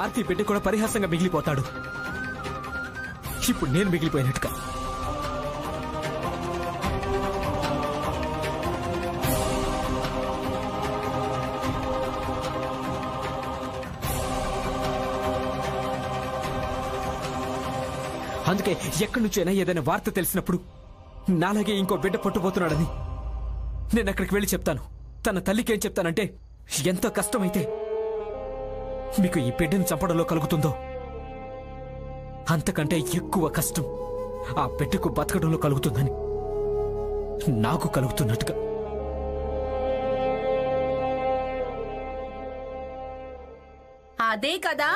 ఆర్తి బిడ్డ కూడా పరిహాసంగా మిగిలిపోతాడు. ఇప్పుడు నేను మిగిలిపోయినట్టుగా. అందుకే ఎక్కడి నుంచైనా ఏదైనా వార్త తెలిసినప్పుడు నాలాగే ఇంకో బిడ్డ పుట్టబోతున్నాడని నేను అక్కడికి వెళ్ళి చెప్తాను. తన తల్లికి ఏం చెప్తానంటే, ఎంత కష్టమైతే మీకు ఈ బిడ్డను చంపడంలో కలుగుతుందో అంతకంటే ఎక్కువ కష్టం ఆ బిడ్డకు బతకడంలో కలుగుతుందని నాకు కలుగుతున్నట్టుగా. అదే కదా,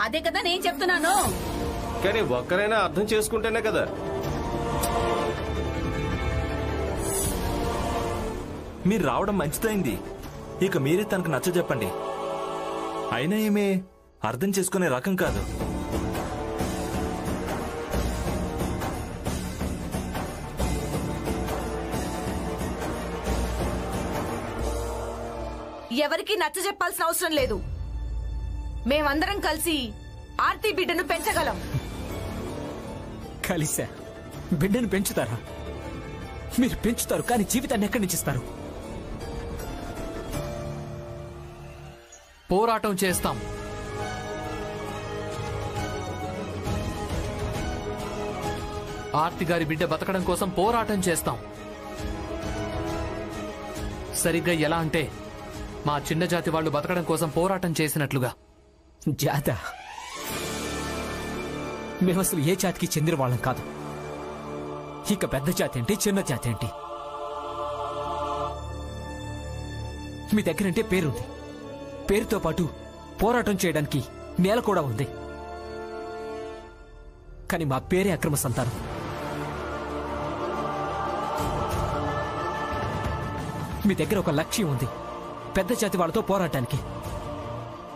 అదే కదా నేను చెప్తున్నాను. కానీ ఒక్కరైనా అర్థం చేసుకుంటేనే కదా. మీరు రావడం మంచిదైంది. ఇక మీరే తనకు నచ్చ చెప్పండి. అయినా ఏమే అర్థం చేసుకునే రకం కాదు. ఎవరికి నచ్చ చెప్పాల్సిన అవసరం లేదు. మేమందరం కలిసి ఆర్తి బిడ్డను పెంచగలం. కలిసా బిడ్డను పెంచుతారా? మీరు పెంచుతారు, కానీ జీవితాన్ని ఎక్కడి నుంచి ఇస్తారు? పోరాటం చేస్తాం. ఆర్తి గారి బిడ్డ బతకడం కోసం పోరాటం చేస్తాం. సరిగ్గా ఎలా అంటే మా చిన్న జాతి వాళ్ళు బతకడం కోసం పోరాటం చేసినట్లుగా. జాత? మేము అసలు ఏ జాతికి చెందిన వాళ్ళం కాదు. ఇక పెద్ద జాతి ఏంటి, చిన్న జాతి ఏంటి? మీ దగ్గరంటే పేరుంది, పేరుతో పాటు పోరాటం చేయడానికి నేల కూడా ఉంది. కానీ మా పేరే అక్రమ సంతానం. మీ దగ్గర ఒక లక్ష్యం ఉంది, పెద్ద జాతి వాళ్ళతో పోరాటానికి,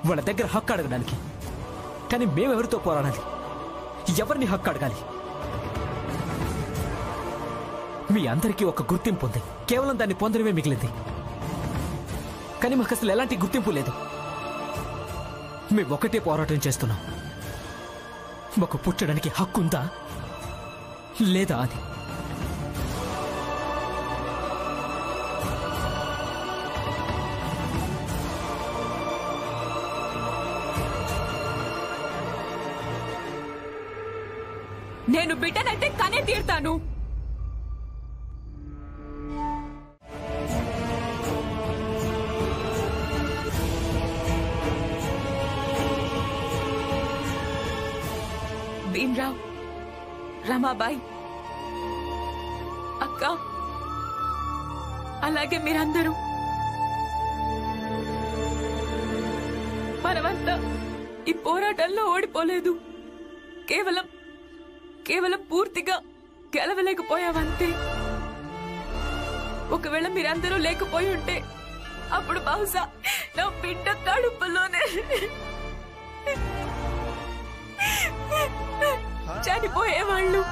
వాళ్ళ దగ్గర హక్కు అడగడానికి. కానీ మేమెవరితో పోరాడాలి? ఎవరిని హక్కు అడగాలి? మీ అందరికీ ఒక గుర్తింపు ఉంది, కేవలం దాన్ని పొందడమే మిగిలింది. కానీ మాకు అసలు ఎలాంటి గుర్తింపు లేదు. మేము ఒకటే పోరాటం చేస్తున్నాం, మాకు పుట్టడానికి హక్కు ఉందా లేదా అని. నేను బిడ్డనైతే కనే తీరుతాను. భీమ్రావ్, రమాబాయి, అక్క, అలాగే మీరందరూ మనమంతా ఈ పోరాటంలో ఓడిపోలేదు. కేవలం పూర్తిగా గెలవలేకపోయావంతే. ఒకవేళ మీరందరూ లేకపోయి ఉంటే అప్పుడు బహుశా నా బిడ్డ కడుపులోనే చనిపోయేవాళ్ళు.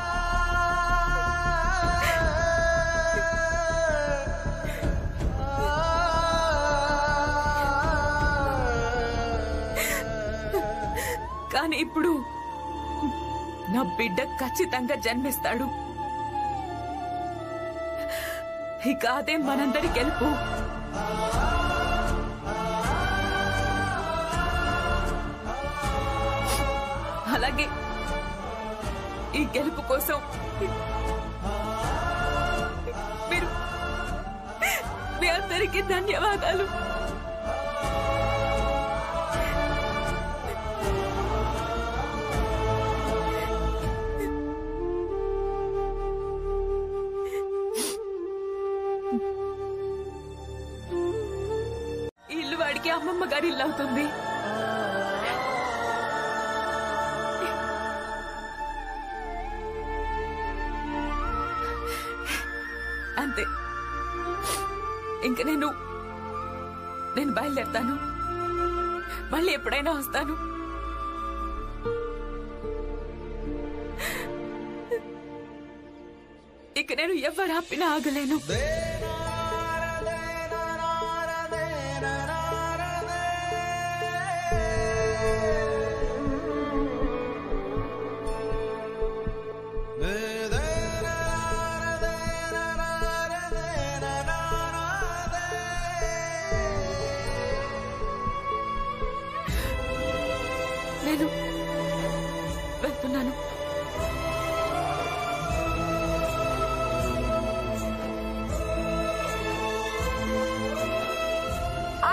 కానీ ఇప్పుడు నా బిడ్డ ఖచ్చితంగా జన్మిస్తాడు. ఇక అదే మనందరి గెలుపు. అలాగే ఈ గెలుపు కోసం మీ అందరికీ ధన్యవాదాలు. ఇల్లు వాడికి అమ్మమ్మ గారి ఇల్లు అవుతుంది. అంతే. ఇంక నేను బయలుదేరుతాను. మళ్ళీ ఎప్పుడైనా వస్తాను. ఇక నేను ఎవరు ఆపినా ఆగలేను.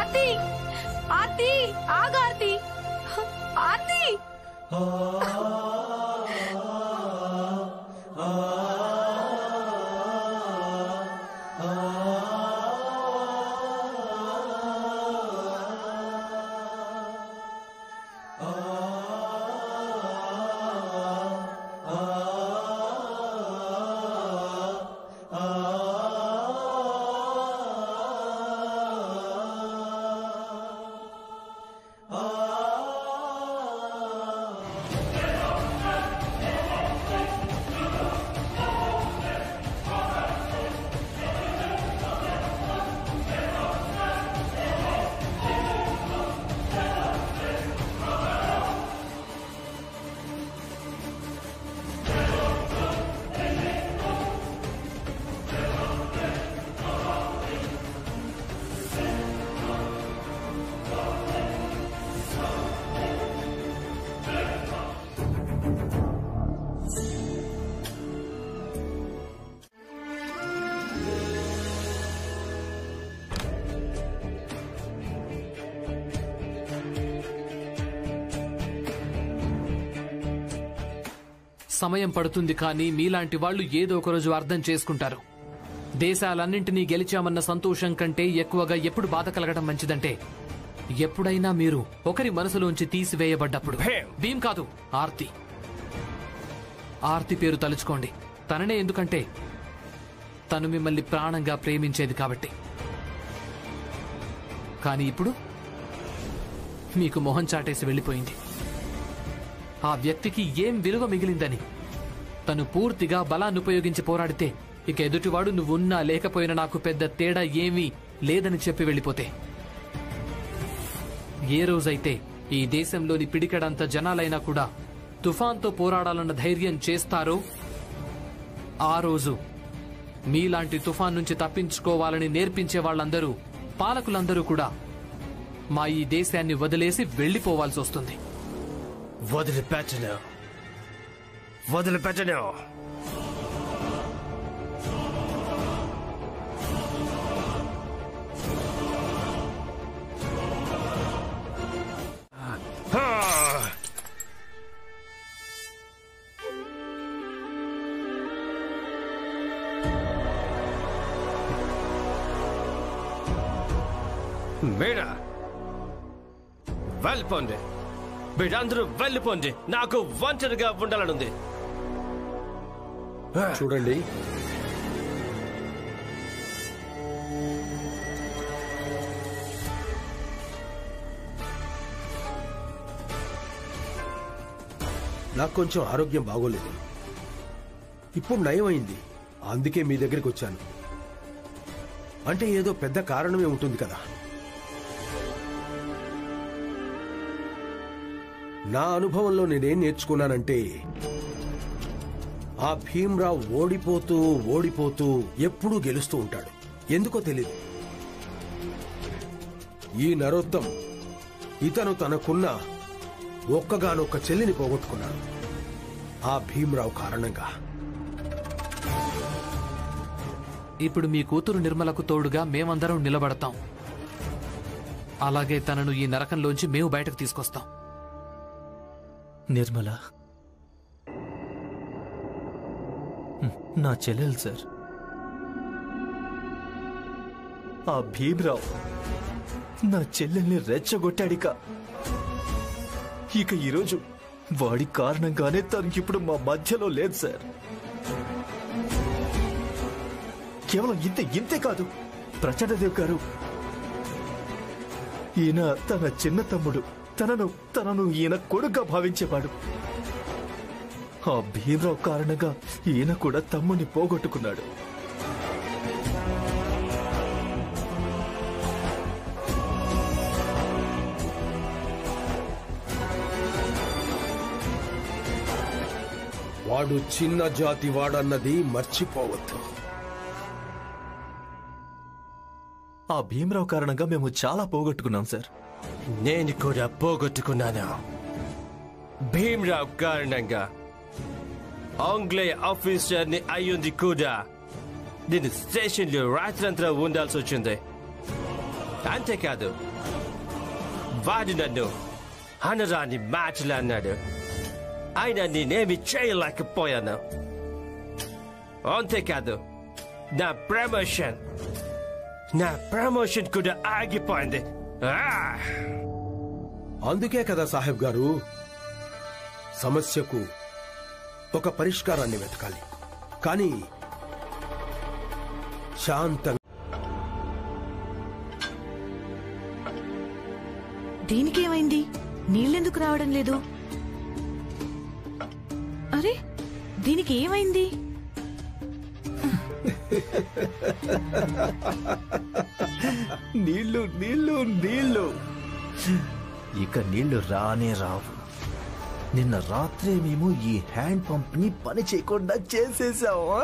ఆర్తి ఆర్తి ఆగు ఆర్తి ఆర్తి సమయం పడుతుంది, కానీ మీలాంటి వాళ్ళు ఏదో ఒక రోజు అర్థం చేసుకుంటారు. దేశాలన్నింటినీ గెలిచామన్న సంతోషం కంటే ఎక్కువగా ఎప్పుడు బాధ కలగడం మంచిదంటే ఎప్పుడైనా మీరు ఒకరి మనసులోంచి తీసివేయబడ్డప్పుడు. భీమ్ కాదు, ఆర్తి. ఆర్తి పేరు తలుచుకోండి. తననే ఎందుకంటే తను మిమ్మల్ని ప్రాణంగా ప్రేమించేది కాబట్టి. కానీ ఇప్పుడు మీకు మొహం చాటేసి వెళ్ళిపోయింది. ఆ వ్యక్తికి ఏం విలువ మిగిలిందని తను పూర్తిగా బలాన్ని ఉపయోగించి పోరాడితే ఇక ఎదుటివాడు నువ్వున్నా లేకపోయినా నాకు పెద్ద తేడా ఏమీ లేదని చెప్పి వెళ్ళిపోతే, ఏ రోజైతే ఈ దేశంలోని పిడికెడంత జనాలైనా కూడా తుఫాన్తో పోరాడాలన్న ధైర్యం చేస్తారో ఆ రోజు మీలాంటి తుఫాన్ నుంచి తప్పించుకోవాలని నేర్పించే వాళ్ళందరూ, పాలకులందరూ కూడా మా ఈ దేశాన్ని వదిలేసి వెళ్లిపోవాల్సి వస్తుంది. వదిలిపెట్టను, వదిలిపెట్టను. బేడా వెళ్ళిపోండి, మీరందరూ వెళ్ళిపోండి. నాకు ఒంటరిగా ఉండాలనుంది. చూడండి, నాకు కొంచెం ఆరోగ్యం బాగోలేదు. ఇప్పుడు నయమైంది, అందుకే మీ దగ్గరికి వచ్చాను. అంటే ఏదో పెద్ద కారణమే ఉంటుంది కదా. నా అనుభవంలో నేనేం నేర్చుకున్నానంటే, ఆ భీమ్రావ్ ఓడిపోతూ ఓడిపోతూ ఎప్పుడూ గెలుస్తూ ఉంటాడు. ఎందుకో తెలీదు. ఈ నరోత్తం ఇతను తనకున్న ఒక్కగానొక్క చెల్లిని పోగొట్టుకున్నాడు ఆ భీమ్రావ్ కారణంగా. ఇప్పుడు మీ కూతురు నిర్మలకు తోడుగా మేమందరం నిలబడతాం. అలాగే తనను ఈ నరకంలోంచి మేము బయటకు తీసుకొస్తాం. నిర్మల నా చెల్లెలు సార్. ఆ భీమ్రావ్ నా చెల్లెల్ని రెచ్చగొట్టాడిక. ఇక ఈరోజు వాడి కారణంగానే తనకి ఇప్పుడు మా మధ్యలో లేదు సార్. కేవలం ఇంతే కాదు ప్రచండదేవ్ గారు, ఈయన తన చిన్న తమ్ముడు. తనను ఈయన కొడుగ్గా భావించేవాడు. ఆ భీమ్రావ్ కారణంగా ఈయన కూడా తమ్ముని పోగొట్టుకున్నాడు. వాడు చిన్న జాతి వాడన్నది మర్చిపోవద్దు. ఆ భీమ్రావ్ కారణంగా మేము చాలా పోగొట్టుకున్నాం సార్. నేను కూడా పోగొట్టుకున్నాను భీమ్రావ్ కారణంగా. ఆంగ్లేయ ఆఫీసర్ని అయ్యింది కూడా నేను స్టేషన్లో రాత్రంతా ఉండాల్సి వచ్చింది. అంతేకాదు వాడు నన్ను అనరాని మాటలు అన్నాడు. ఆయన నేనేమి చేయలేకపోయాను. అంతేకాదు నా ప్రమోషన్ కూడా ఆగిపోయింది. అందుకే కదా సాహెబ్ గారు, సమస్యకు ఒక పరిష్కారాన్ని వెతకాలి, కానీ శాంతంగా. దీనికేమైంది? నీళ్ళెందుకు రావడం లేదు? అరే, దీనికి ఏమైంది? నీళ్లు నీళ్లు నీళ్లు, ఇక నీళ్లు రానే రావు. నిన్న రాత్రే మేము ఈ హ్యాండ్ పంప్ ని పని చేయకుండా చేసేసావా?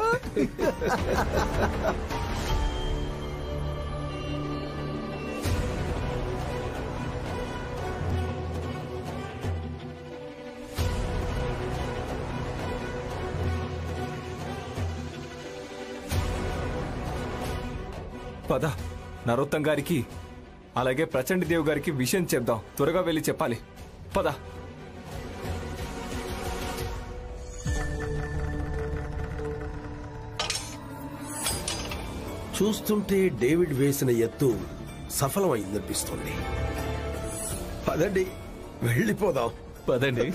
పద, నరోత్తం గారికి అలాగే ప్రచండ దేవ్ గారికి విషయం చెప్దాం. త్వరగా వెళ్ళి చెప్పాలి. పద. చూస్తుంటే డేవిడ్ వేసిన ఎత్తు సఫలమైందనిపిస్తుంది. పదండి, వెళ్ళిపోదాం. పదండి.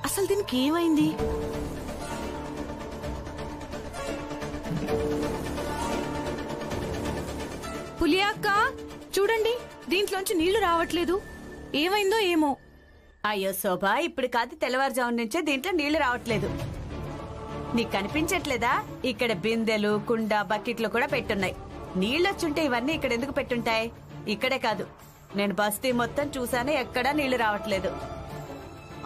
అసలు దీనికి ఏమైంది? పులియాక్క, చూడండి, దీంట్లోంచి నీళ్లు రావట్లేదు. ఏమైందో ఏమో. అయ్యో శోభ, ఇప్పుడు కాదు తెల్లవారుజాము నుంచే దీంట్లో నీళ్లు రావట్లేదు. నీకు కనిపించట్లేదా? ఇక్కడ బిందెలు, కుండ, బకెట్లు కూడా పెట్టున్నాయి. నీళ్ళొచ్చుంటే ఇవన్నీ ఇక్కడ ఎందుకు పెట్టుంటాయి? ఇక్కడే కాదు, నేను బస్తీ మొత్తం చూశాను, ఎక్కడా నీళ్లు రావట్లేదు.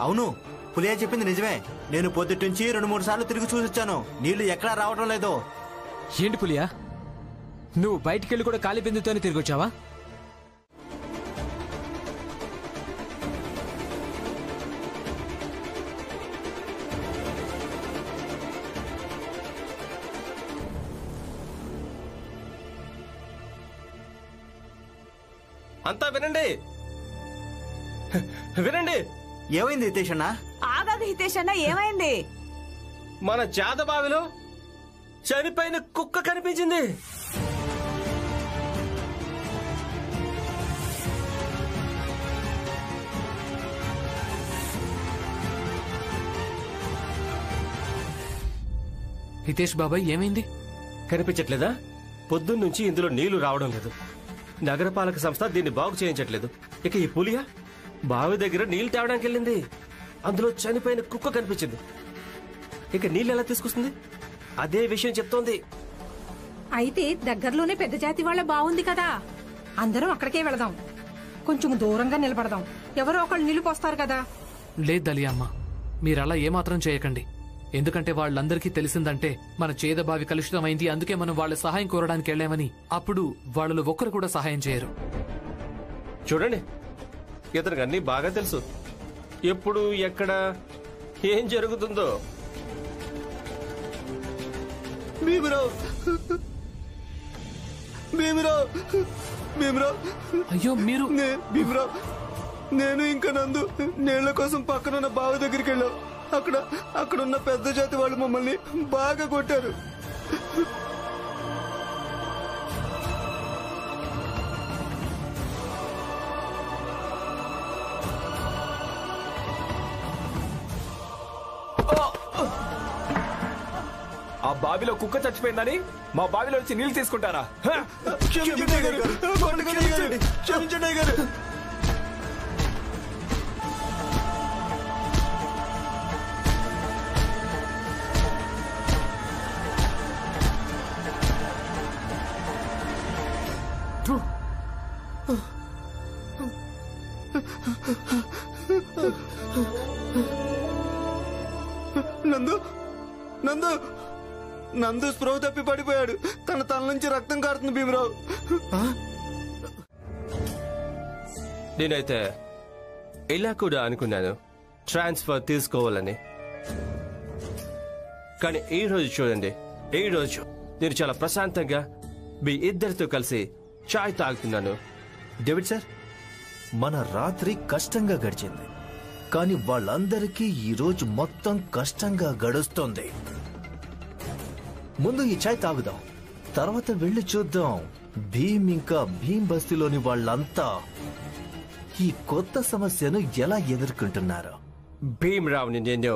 అవును, పులియా చెప్పింది నిజమే. నేను పొద్దుట్నుంచి 2-3 సార్లు తిరిగి చూసొచ్చాను, నీళ్లు ఎక్కడా రావటం లేదు. ఏంటి పులియా, నువ్వు బయటికెళ్ళి కూడా ఖాళీ బిందుతోనే తిరిగి వచ్చావా? అంతా వినండి, వినండి. ఏమైంది హితేష్ అన్న? ఆగాదు హితేష్ అన్న, ఏమైంది? మన జాదబావిలో చనిపోయిన కుక్క కనిపించింది. హితేష్ బాబాయ్, ఏమైంది? కనిపించట్లేదా? పొద్దున్నుంచి ఇందులో నీళ్లు రావడం లేదు. నగరపాలక సంస్థ దీన్ని బాగు చేయించట్లేదు. ఇక ఈ పులియా బావి దగ్గర నీళ్లు తేవడానికి వెళ్ళింది. అందులో చనిపోయిన కుక్క కనిపించింది. ఇక నీళ్ళు ఎలా తీసుకొస్తుంది? అదే విషయం చెప్తోంది. అయితే దగ్గరలోనే పెద్ద జాతి వాళ్ళ బాగుంది కదా, అందరం అక్కడికే వెళదాం. కొంచెం దూరంగా నిలబడదాం, ఎవరో ఒకళ్ళు నీళ్లు పోస్తారు కదా. లేదు దలియమ్మ, మీరలా ఏమాత్రం చేయకండి. ఎందుకంటే వాళ్ళందరికీ తెలిసిందంటే మన చేదబావి కలుషితమైంది, అందుకే మనం వాళ్ళ సహాయం కోరడానికి వెళ్ళామని. అప్పుడు వాళ్ళలో ఒక్కరు కూడా సహాయం చేయరు. చూడండి, ఇతనికి అన్ని బాగా తెలుసు. ఎప్పుడు, ఎక్కడ, ఏం జరుగుతుందో. అయ్యో, మీరు నేను ఇంకా నందు నీళ్ల కోసం పక్కనున్న బావి దగ్గరికి వెళ్ళాం. అక్కడున్న పెద్ద జాతి వాళ్ళు మమ్మల్ని బాగా కొట్టారు. ఆ బావిలో కుక్క చచ్చిపోయిందని మా బావిలో వచ్చి నీళ్లు తీసుకుంటారా? క్షమించండి గారు. నందు స్పృహ తప్పి పడిపోయాడు. తన తల నుంచి రక్తం కారుతుంది భీమరావు. నేనైతే ఇలా కూడా అనుకున్నాను, ట్రాన్స్ఫర్ తీసుకోవాలని. కానీ ఈ రోజు చూడండి, ఈ రోజు నేను చాలా ప్రశాంతంగా మీ ఇద్దరితో కలిసి చాయ్ తాగుతున్నాను. డేవిడ్ సార్, మన రాత్రి కష్టంగా గడిచింది, కానీ వాళ్ళందరికీ ఈరోజు మొత్తం కష్టంగా గడుస్తుంది. ముందు ఈ చాయ్ తాగుదాం, తర్వాత వెళ్ళి చూద్దాం భీమ్ ఇంకా భీమ్ బస్తీలోని వాళ్ళంతా ఈ కొత్త సమస్యను ఎలా ఎదుర్కొంటున్నారు. భీమరావుని నేను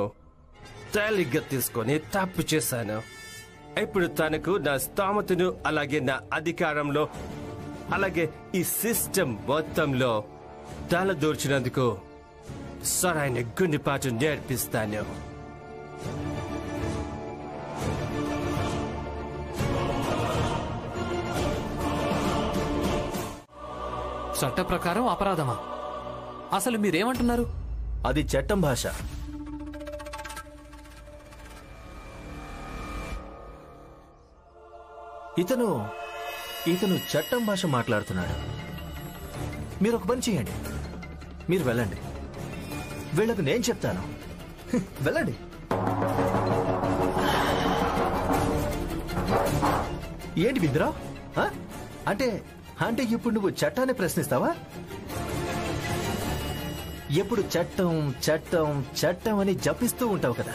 తేలిగ్గా తీసుకొని తప్పు చేశాను. ఇప్పుడు తనకు నా స్థామతను, అలాగే నా అధికారంలో, అలాగే ఈ సిస్టమ్ మొత్తంలో తలదూర్చినందుకు సరైన గుండెపాటు నేర్పిస్తాను. చట్ట ప్రకారం అపరాధమా? అసలు మీరేమంటున్నారు? అది చట్టం భాష. ఇతను చట్టం భాష మాట్లాడుతున్నాడు. మీరు ఒక పని చేయండి, మీరు వెళ్ళండి, వీళ్ళకు నేను చెప్తాను. వెళ్ళండి. ఏంటి బింద్రా? అంటే ఇప్పుడు నువ్వు చట్టాన్ని ప్రశ్నిస్తావా? ఎప్పుడు చట్టం చట్టం చట్టం అని జపిస్తూ ఉంటావు కదా,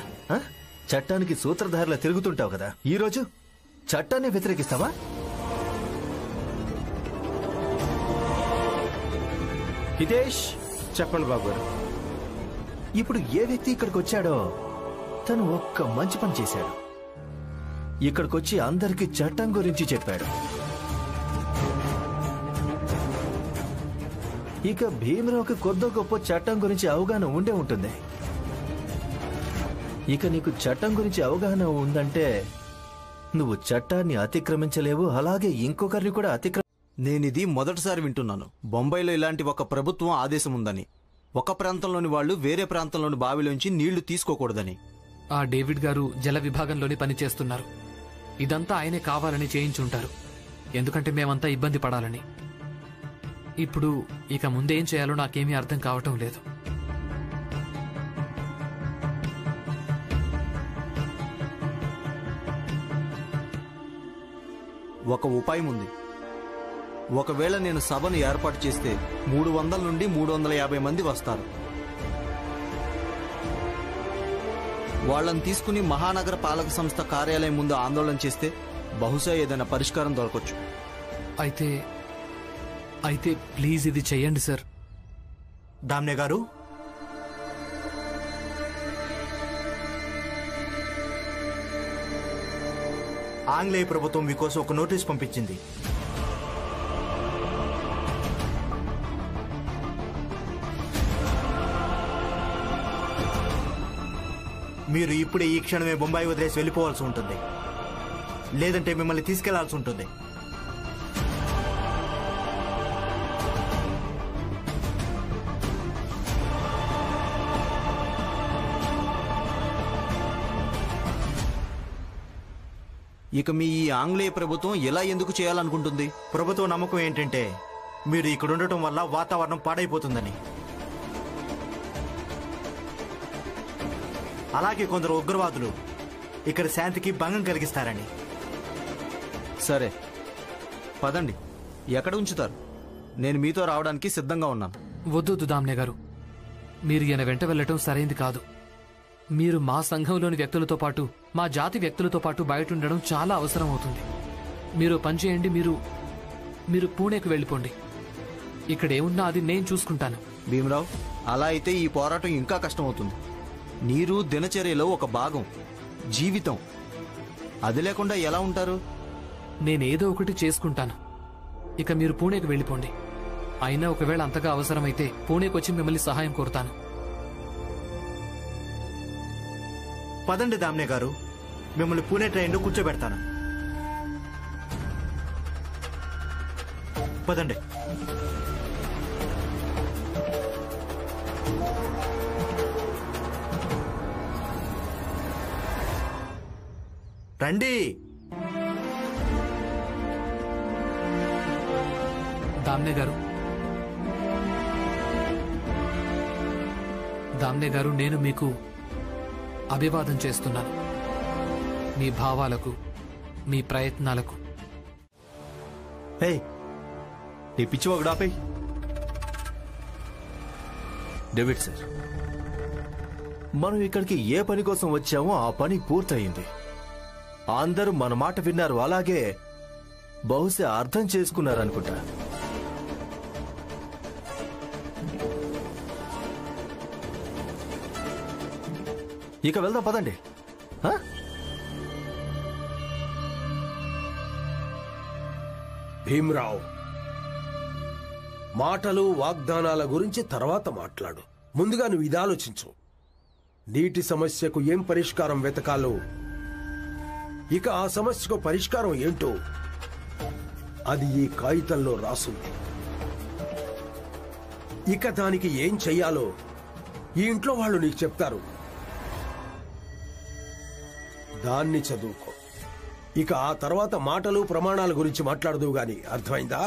చట్టానికి సూత్రధారులా తిరుగుతుంటావు కదా. ఈరోజు చట్టాన్ని వ్యతిరేకిస్తావా? హితేష్, చెప్పండి బాబు గారు. ఇప్పుడు ఏ వ్యక్తి ఇక్కడికి వచ్చాడో తను ఒక్క మంచి పని చేశాడు. ఇక్కడికొచ్చి అందరికీ చట్టం గురించి చెప్పాడు. ఇక భీమరావుకి కొద్ది గొప్ప చట్టం గురించి అవగాహన ఉండే ఉంటుంది. ఇక నీకు చట్టం గురించి అవగాహన ఉందంటే నువ్వు చట్టాన్ని అతిక్రమించలేవు, అలాగే ఇంకొకరిని కూడా నేనిది మొదటిసారి వింటున్నాను. బొంబాయిలో ఇలాంటి ఒక ప్రభుత్వం ఆదేశం ఉందని, ఒక ప్రాంతంలోని వాళ్ళు వేరే ప్రాంతంలోని బావిలోంచి నీళ్లు తీసుకోకూడదని. ఆ డేవిడ్ గారు జల విభాగంలోని పనిచేస్తున్నారు. ఇదంతా ఆయనే కావాలని చేయించుంటారు, ఎందుకంటే మేమంతా ఇబ్బంది పడాలని. ఇప్పుడు ఇక ముందేం చేయాలో నాకేమీ అర్థం కావటం లేదు. ఒక ఉపాయం ఉంది. ఒకవేళ నేను సభను ఏర్పాటు చేస్తే 300 నుండి 350 మంది వస్తారు. వాళ్ళని తీసుకుని మహానగర పాలక సంస్థ కార్యాలయం ముందు ఆందోళన చేస్తే బహుశా ఏదైనా పరిష్కారం దొరకచ్చు. అయితే ప్లీజ్ ఇది చెయ్యండి సార్. దామ్నే గారు, ఆంగ్లేయ ప్రభుత్వం మీకోసం ఒక నోటీస్ పంపించింది. మీరు ఇప్పుడే ఈ క్షణమే బొంబాయి వదిలేసి వెళ్ళిపోవాల్సి ఉంటుంది, లేదంటే మిమ్మల్ని తీసుకెళ్లాల్సి ఉంటుంది. ఇక మీ ఈ ఆంగ్లేయ ప్రభుత్వం ఎలా ఎందుకు చేయాలనుకుంటుంది? ప్రభుత్వ నమ్మకం ఏంటంటే మీరు ఇక్కడ ఉండటం వల్ల వాతావరణం పాడైపోతుందని. అలాగే కొందరు ఉగ్రవాదులు ఇక్కడ శాంతికి భంగం కలిగిస్తారని. సరే పదండి, ఎక్కడ ఉంచుతారు? నేను మీతో రావడానికి సిద్ధంగా ఉన్నాను. వద్దు దామ్నే గారు, మీరు ఈయన వెంట వెళ్ళటం సరైంది కాదు. మీరు మా సంఘంలోని వ్యక్తులతో పాటు, మా జాతి వ్యక్తులతో పాటు బయట ఉండడం చాలా అవసరం అవుతుంది. మీరు పనిచేయండి, మీరు పూణేకు వెళ్ళిపోండి. ఇక్కడేమున్నా అది నేను చూసుకుంటాను. భీమరావు, అలా అయితే ఈ పోరాటం ఇంకా కష్టమవుతుంది. నీరు దినచర్యలో ఒక భాగం, జీవితం. అది లేకుండా ఎలా ఉంటారు? నేనేదో ఒకటి చేసుకుంటాను. ఇక మీరు పూణేకు వెళ్ళిపోండి. అయినా ఒకవేళ అంతగా అవసరమైతే పూణేకొచ్చి మిమ్మల్ని సహాయం కోరుతాను. పదండి దామ్నే గారు, మిమ్మల్ని పూణే ట్రైన్లో కూర్చోబెడతాను. పదండి. రండి. దామ్నే గారు, నేను మీకు అభివాదం చేస్తున్నాను. మీ భావాలకు, మీ ప్రయత్నాలకు. హే, ఈ పిచ్చి ఒకడు ఆపేయ్. డేవిడ్ సార్, మనం ఇక్కడికి ఏ పని కోసం వచ్చామో ఆ పని పూర్తయింది. అందరూ మన మాట విన్నారు, అలాగే బహుశా అర్థం చేసుకున్నారనుకుంటా. ఇక వెళ్దాం పదండి. భీమ్రావ్, మాటలు వాగ్దానాల గురించి తర్వాత మాట్లాడు. ముందుగా నువ్వు ఇది ఆలోచించు. నీటి సమస్యకు ఏం పరిష్కారం వెతకాలో, ఇక ఆ సమస్యకు పరిష్కారం ఏంటో అది ఈ కాగితంలో రాసుంది. ఇక దానికి ఏం చెయ్యాలో ఈ ఇంట్లో వాళ్ళు నీకు చెప్తారు. దాన్ని చదువుకో. ఇక ఆ తర్వాత మాటలు ప్రమాణాల గురించి మాట్లాడదు గాని, అర్థమైందా?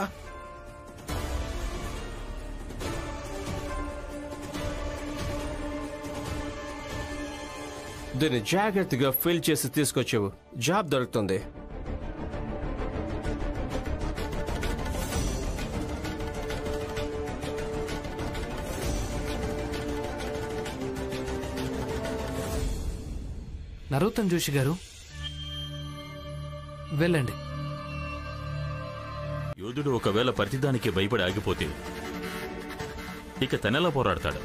దీన్ని జాగ్రత్తగా ఫిల్ చేసి తీసుకొచ్చావు, జాబ్ దొరుకుతుంది. నరోత్తమ్ జోషి గారు, వెళ్ళండి. యోధుడు ఒకవేళ ప్రతిదానికి భయపడి ఆగిపోతే ఇక తనెలా పోరాడతాడు?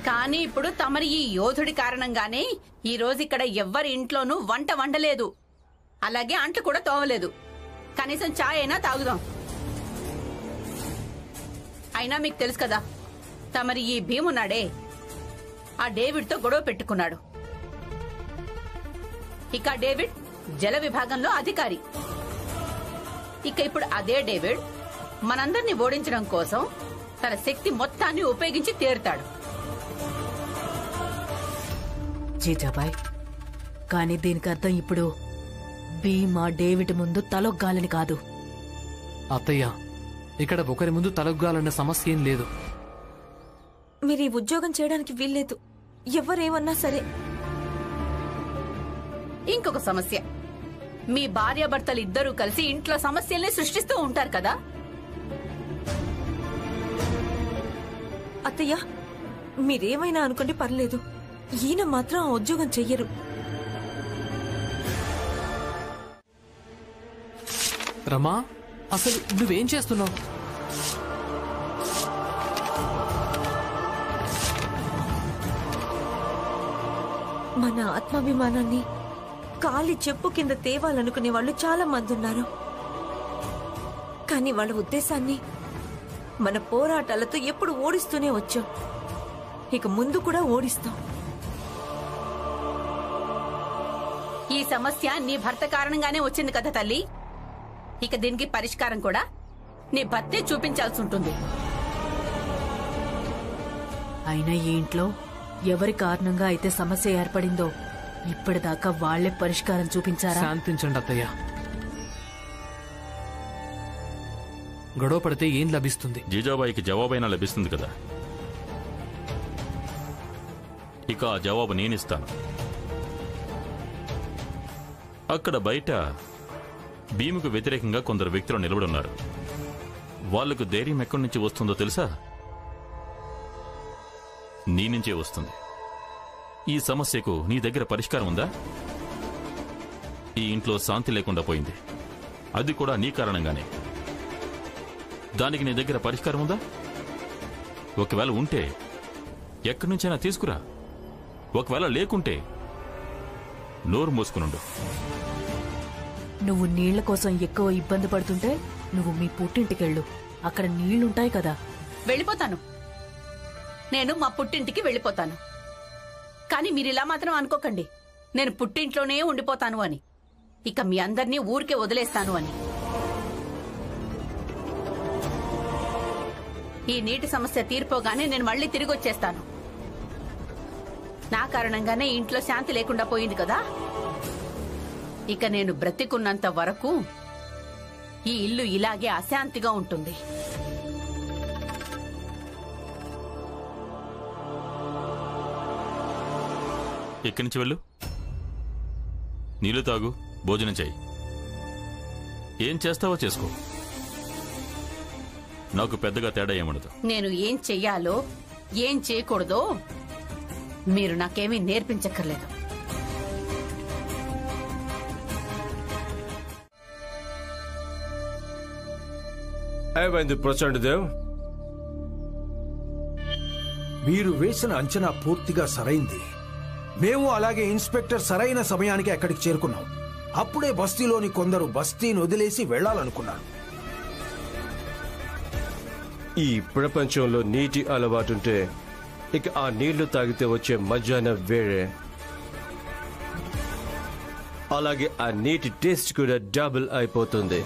కానీ ఇప్పుడు తమరి ఈ యోధుడి కారణంగానే ఈ రోజు ఇక్కడ ఎవ్వరి ఇంట్లోనూ వంట వండలేదు, అలాగే అంట్లు కూడా తోవలేదు. కనీసం చాయ్ అయినా తాగుదాం. అయినా మీకు తెలుసు కదా, తమరి ఈ భీమున్నాడే ఆ డేవిడ్తో గొడవ పెట్టుకున్నాడు. ఇక డేవిడ్ జల విభాగంలో అధికారి. ఇక ఇప్పుడు అదే డేవిడ్ మనందరినీ ఓడించడం కోసం తన శక్తి మొత్తాన్ని ఉపయోగించి తీరుతాడు. జీజాబాయ్, కానీ దీనికి అర్థం ఇప్పుడు భీమా డేవిడ్ ముందు తలొగ్గాలని కాదు. అత్తయ్య, ఇక్కడ ఒకరి ముందు తలొగ్గాలన్న సమస్య ఏం లేదు. మీరు ఈ ఉద్యోగం చేయడానికి వీల్లేదు, ఎవరేమన్నా సరే. ఇంకొక సమస్య, మీ భార్యాభర్తలు ఇద్దరూ కలిసి ఇంట్లో సమస్యల్ని సృష్టిస్తూ ఉంటారు కదా. అత్తయ్య, మీరేమైనా అనుకోండి, పర్లేదు. ఈయన మాత్రం ఆ ఉద్యోగం చెయ్యరు. రమా, అసలు నువ్వేం చేస్తున్నావు? మన ఆత్మాభిమానాన్ని కాలి చెప్పు కింద తేవాలనుకునే వాళ్ళు చాలా మంది ఉన్నారు. కానీ వాళ్ళ ఉద్దేశాన్ని మన పోరాటాలతో ఎప్పుడు ఓడిస్తూనే వచ్చాం. ఇక ముందు కూడా ఓడిస్తాం. ఈ సమస్య నీ భర్త కారణంగానే వచ్చింది కదా తల్లి. ఇక దీనికి పరిష్కారం కూడా నీ భర్తే చూపించాల్సి ఉంటుంది. అయినా ఈ ఇంట్లో ఎవరి కారణంగా అయితే సమస్య ఏర్పడిందో ఇప్పటిదాకా వాళ్లే పరిష్కారం చూపించారా? శాంతించండి అత్తయ్య. గొడవ పడితే ఏం లభిస్తుంది? జీజాబాయికి జవాబైనా లభిస్తుంది కదా. ఇక ఆ జవాబు నేనిస్తాను. అక్కడ బయట భీముకు వ్యతిరేకంగా కొందరు వ్యక్తులు నిలబడున్నారు. వాళ్లకు ధైర్యం ఎక్కడి నుంచి వస్తుందో తెలుసా? నీ నుంచే వస్తుంది. ఈ సమస్యకు నీ దగ్గర పరిష్కారం ఉందా? ఈ ఇంట్లో శాంతి లేకుండా పోయింది, అది కూడా నీ కారణంగానే. దానికి నీ దగ్గర పరిష్కారం ఉందా? ఒకవేళ ఉంటే ఎక్కడి నుంచైనా తీసుకురా. ఒకవేళ లేకుంటే నోరు మూసుకునుండు. నువ్వు నీళ్ల కోసం ఎక్కువ ఇబ్బంది పడుతుంటే నువ్వు మీ పుట్టింటికెళ్ళు, అక్కడ నీళ్లుంటాయి కదా. వెళ్ళిపోతాను, నేను మా పుట్టింటికి వెళ్ళిపోతాను. కానీ మీరిలా మాత్రం అనుకోకండి నేను పుట్టింట్లోనే ఉండిపోతాను అని, ఇక మీ అందరినీ ఊరికే వదిలేస్తాను అని. ఈ నీటి సమస్య తీరిపోగానే నేను మళ్ళీ తిరిగి వచ్చేస్తాను. నా కారణంగానే ఇంట్లో శాంతి లేకుండా పోయింది కదా. ఇక నేను బ్రతికున్నంత వరకు ఈ ఇల్లు ఇలాగే అశాంతిగా ఉంటుంది. ఇక్కడి నుంచి వెళ్ళు, నీళ్లు తాగు, భోజనం చేయి. ఏం చేస్తావో చేసుకో, నాకు పెద్దగా తేడా ఏముండదు. నేను ఏం చెయ్యాలో ఏం చేయకూడదో మీరు నాకేమీ నేర్పించక్కర్లేదు. ఏమైంది ప్రచండదేవ్? మీరు వేసిన అంచనా పూర్తిగా సరైంది. మేము అలాగే ఇన్స్పెక్టర్ సరైన సమయానికి అక్కడికి చేరుకున్నాం. అప్పుడే బస్తీలోని కొందరు బస్తీని వదిలేసి వెళ్లాలనుకున్నారు. ఈ ప్రపంచంలో నీటి అలవాటుంటే ఇక ఆ నీళ్లు తాగితే వచ్చే మజాన వేరే. అలాగే ఆ నీటి టేస్ట్ కూడా డబుల్ అయిపోతుంది.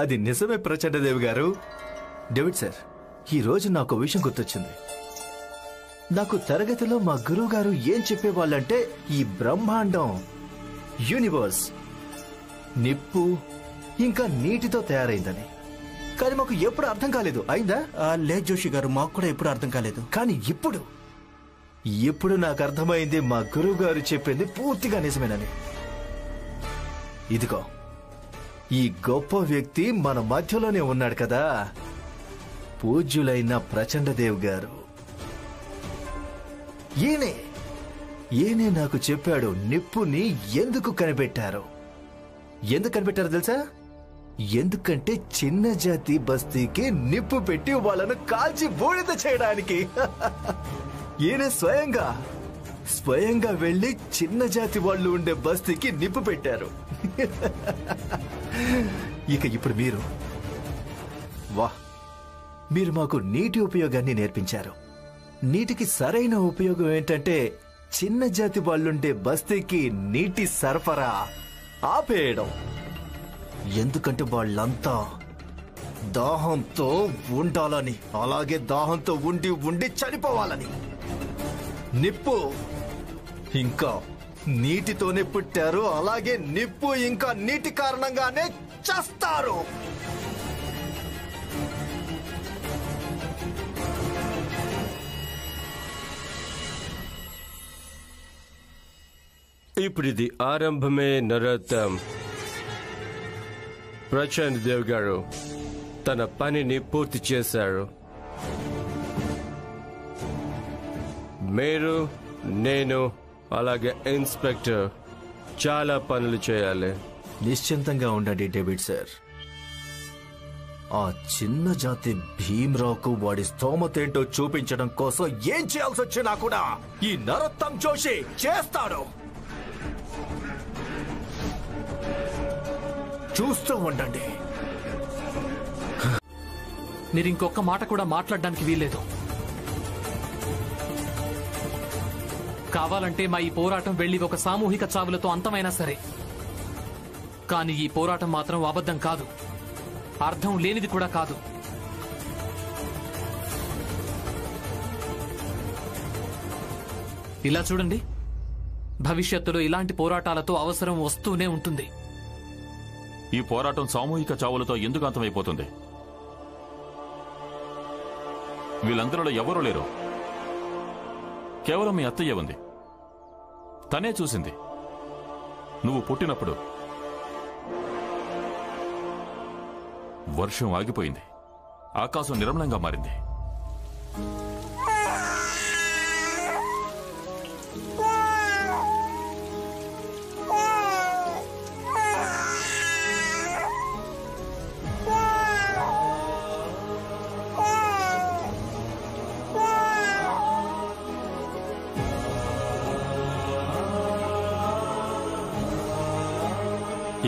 అది నిజమే ప్రచండదేవ్ గారు. డేవిడ్ సార్, ఈ రోజు నాకు విషయం గుర్తొచ్చింది. నాకు తరగతిలో మా గురువు గారు ఏం చెప్పేవాళ్ళంటే ఈ బ్రహ్మాండం, యూనివర్స్ నిప్పు ఇంకా నీటితో తయారైందని. కానీ మాకు ఎప్పుడు అర్థం కాలేదు. అయిందా? లేదు జోషి గారు, మాకు కూడా ఎప్పుడు అర్థం కాలేదు. కానీ ఇప్పుడు నాకు అర్థమైంది మా గురువు గారు చెప్పింది పూర్తిగా నిజమేనని. ఇదిగో ఈ గొప్ప వ్యక్తి మన మధ్యలోనే ఉన్నాడు కదా, పూజ్యులైన ప్రచండదేవ్ గారు. ఈయనే నాకు చెప్పాడు నిప్పుని ఎందుకు కనిపెట్టారు. ఎందుకు కనిపెట్టారో తెలుసా? ఎందుకంటే చిన్న జాతి బస్తీకి నిప్పు పెట్టి వాళ్ళను కాల్చి బూడిద చేయడానికి. ఈయన స్వయంగా వెళ్లి చిన్న జాతి వాళ్ళు ఉండే బస్తీకి నిప్పు పెట్టారు. ఇక ఇప్పుడు మీరు మాకు నీటి ఉపయోగాన్ని నేర్పించారు. నీటికి సరైన ఉపయోగం ఏంటంటే చిన్న జాతి వాళ్ళుండే బస్తీకి నీటి సరఫరా ఆపేయడం. ఎందుకంటే వాళ్ళంతా దాహంతో ఉండాలని, అలాగే దాహంతో ఉండి చనిపోవాలని. నిప్పు ఇంకా నీటితోనే పుట్టారు, అలాగే నిప్పు ఇంకా నీటి కారణంగానే చస్తారు. ఇప్పుడు ఇది ఆరంభమే నరతం. ప్రచండదేవ్ గారు తన పనిని పూర్తి చేశారు. మీరు, నేను, అలాగే ఇన్స్పెక్టర్ చాలా పనులు చేయాలి. నిశ్చింతంగా ఉండండి డేవిడ్ సార్. ఆ చిన్న జాతి భీమ్రావుకు వాడి స్తోమతేంటో చూపించడం కోసం ఏం చేయాల్సి వచ్చినా కూడా ఈ నరోత్తం జోషి చేస్తాడు. చూస్తూ ఉండండి. మీరు ఇంకొక మాట కూడా మాట్లాడడానికి వీల్లేదు. కావాలంటే మా ఈ పోరాటం వెళ్లి ఒక సామూహిక చావులతో అంతమైనా సరే, కానీ ఈ పోరాటం మాత్రం అబద్ధం కాదు, అర్థం లేనిది కూడా కాదు. ఇలా చూడండి, భవిష్యత్తులో ఇలాంటి పోరాటాలతో అవసరం వస్తూనే ఉంటుంది. ఈ పోరాటం సామూహిక చావులతో ఎందుకు అంతమైపోతుంది? వీళ్ళందరిలో ఎవరూ లేరు. కేవలం మీ అత్తయ్య ఉంది. తనే చూసింది. నువ్వు పుట్టినప్పుడు వర్షం ఆగిపోయింది, ఆకాశం నిర్మలంగా మారింది.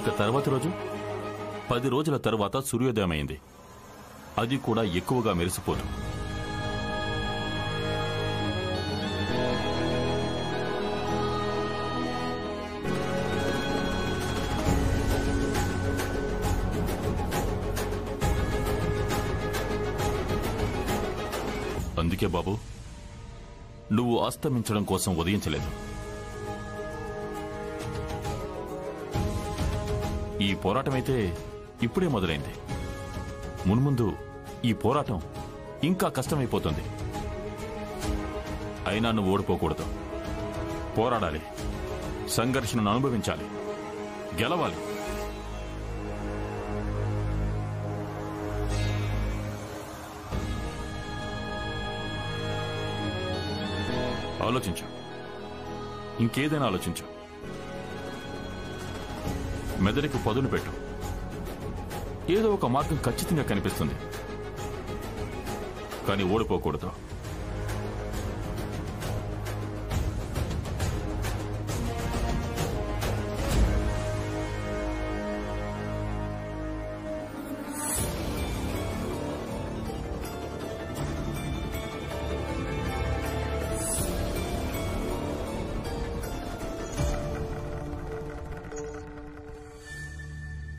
ఇక తర్వాతి రోజు 10 రోజుల తర్వాత సూర్యోదయమైంది. అది కూడా ఎక్కువగా మెరిసిపోదు. అందుకే బాబు, నువ్వు అస్తమించడం కోసం ఉదయించలేదు. ఈ పోరాటమైతే ఇప్పుడే మొదలైంది. మున్ముందు ఈ పోరాటం ఇంకా కష్టమైపోతుంది. అయినా నువ్వు ఓడిపోకూడదు. పోరాడాలి, సంఘర్షణను అనుభవించాలి, గెలవాలి. ఆలోచించు, ఇంకేదైనా ఆలోచించు. మెదడుకు పదును పెట్టు. ఏదో ఒక మార్గం ఖచ్చితంగా కనిపిస్తుంది. కానీ ఓడిపోకూడదు.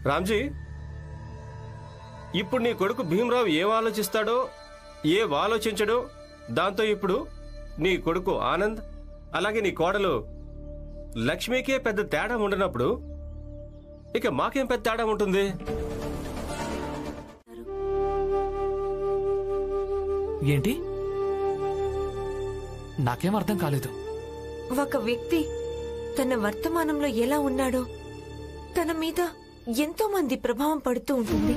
రామ్జీ, ఇప్పుడు నీ కొడుకు భీమరావు ఏం ఆలోచిస్తాడో, ఏం ఆలోచించడో, దాంతో ఇప్పుడు నీ కొడుకు ఆనంద్ అలాగే నీ కోడలు లక్ష్మికే పెద్ద తేడా ఉండనప్పుడు ఇక మాకేం పెద్ద తేడా ఉంటుంది? ఏంటి? నాకేం అర్థం కాలేదు. ఒక వ్యక్తి తన వర్తమానంలో ఎలా ఉన్నాడో తన మీద ఎంతో మంది ప్రభావం పడుతూ ఉంటుంది.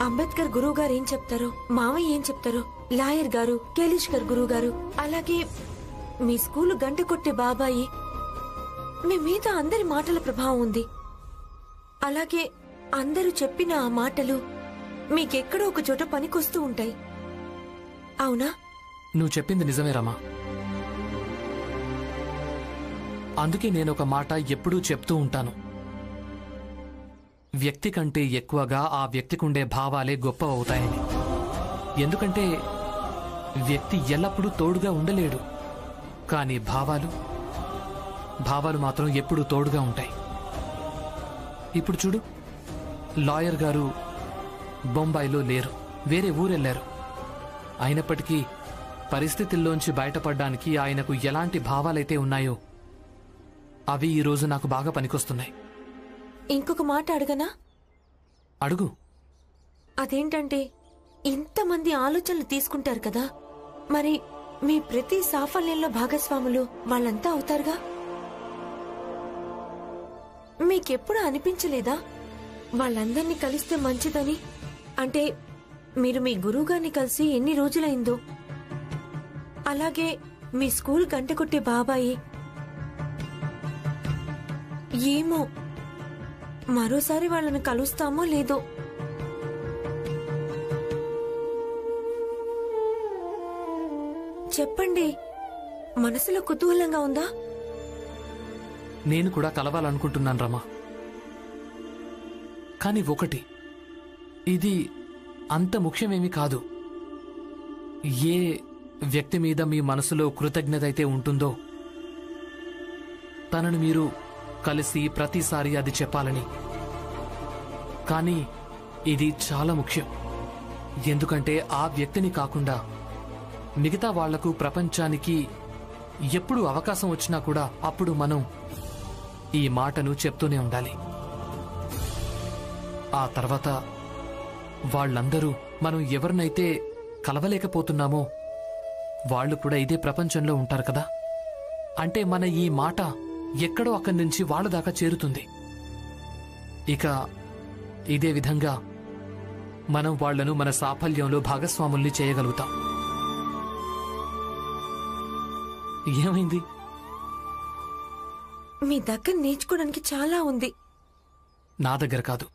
అంబేద్కర్ గురువు గారు ఏం చెప్తారో, మావయ్య ఏం చెప్తారో, లాయర్ గారు, కేలీష్కర్ గురువు గారు, అలాగే మీ స్కూలు గంట కొట్టే బాబాయి, మీ మీద అందరి మాటల ప్రభావం ఉంది. అలాగే అందరూ చెప్పిన ఆ మాటలు మీకెక్కడో ఒక చోట పనికొస్తూ ఉంటాయి. అవునా? నువ్వు చెప్పింది నిజమే రమా. అందుకే నేనొక మాట ఎప్పుడూ చెప్తూ ఉంటాను. వ్యక్తి కంటే ఎక్కువగా ఆ వ్యక్తికుండే భావాలే గొప్ప అవుతాయని. ఎందుకంటే వ్యక్తి ఎల్లప్పుడూ తోడుగా ఉండలేడు, కానీ భావాలు మాత్రం ఎప్పుడూ తోడుగా ఉంటాయి. ఇప్పుడు చూడు, లాయర్ గారు బొంబాయిలో లేరు, వేరే ఊరెళ్లారు. అయినప్పటికీ పరిస్థితుల్లోంచి బయటపడ్డానికి ఆయనకు ఎలాంటి భావాలైతే ఉన్నాయో అవి ఈరోజు నాకు బాగా పనికొస్తున్నాయి. ఇంకొక మాట అడగనా? అడుగు. అదేంటంటే, ఇంతమంది ఆలోచనలు తీసుకుంటారు కదా, మరి మీ ప్రతి సాఫల్యంలో భాగస్వాములు వాళ్ళంతా అవుతారుగా. మీకెప్పుడు అనిపించలేదా వాళ్ళందర్నీ కలిస్తే మంచిదని? అంటే మీరు మీ గురువుగారిని కలిసి ఎన్ని రోజులైందో, అలాగే మీ స్కూల్ గంట కొట్టే బాబాయి, ఏమో మరోసారి వాళ్ళని కలుస్తామో లేదో. చెప్పండి, మనసులో కుతూహలంగా ఉందా? నేను కూడా కలవాలనుకుంటున్నాను రమా. కానీ ఒకటి, ఇది అంత ముఖ్యమేమీ కాదు. ఏ వ్యక్తి మీద మీ మనసులో కృతజ్ఞత అయితే ఉంటుందో తనను మీరు కలిసి ప్రతిసారి అది చెప్పాలని. కానీ ఇది చాలా ముఖ్యం. ఎందుకంటే ఆ వ్యక్తిని కాకుండా మిగతా వాళ్లకు, ప్రపంచానికి ఎప్పుడు అవకాశం వచ్చినా కూడా అప్పుడు మనం ఈ మాటను చెప్తూనే ఉండాలి. ఆ తర్వాత వాళ్ళందరూ మనం ఎవరినైతే కలవలేకపోతున్నామో వాళ్ళు కూడా ఇదే ప్రపంచంలో ఉంటారు కదా. అంటే మన ఈ మాట ఎక్కడో అక్కడి నుంచి వాళ్ళ దాకా చేరుతుంది. ఇక ఇదే విధంగా మనం వాళ్లను మన సాఫల్యంలో భాగస్వాముల్ని చేయగలుగుతాం. ఏమైంది? మీ దగ్గర నేర్చుకోవడానికి చాలా ఉంది. నా దగ్గర కాదు,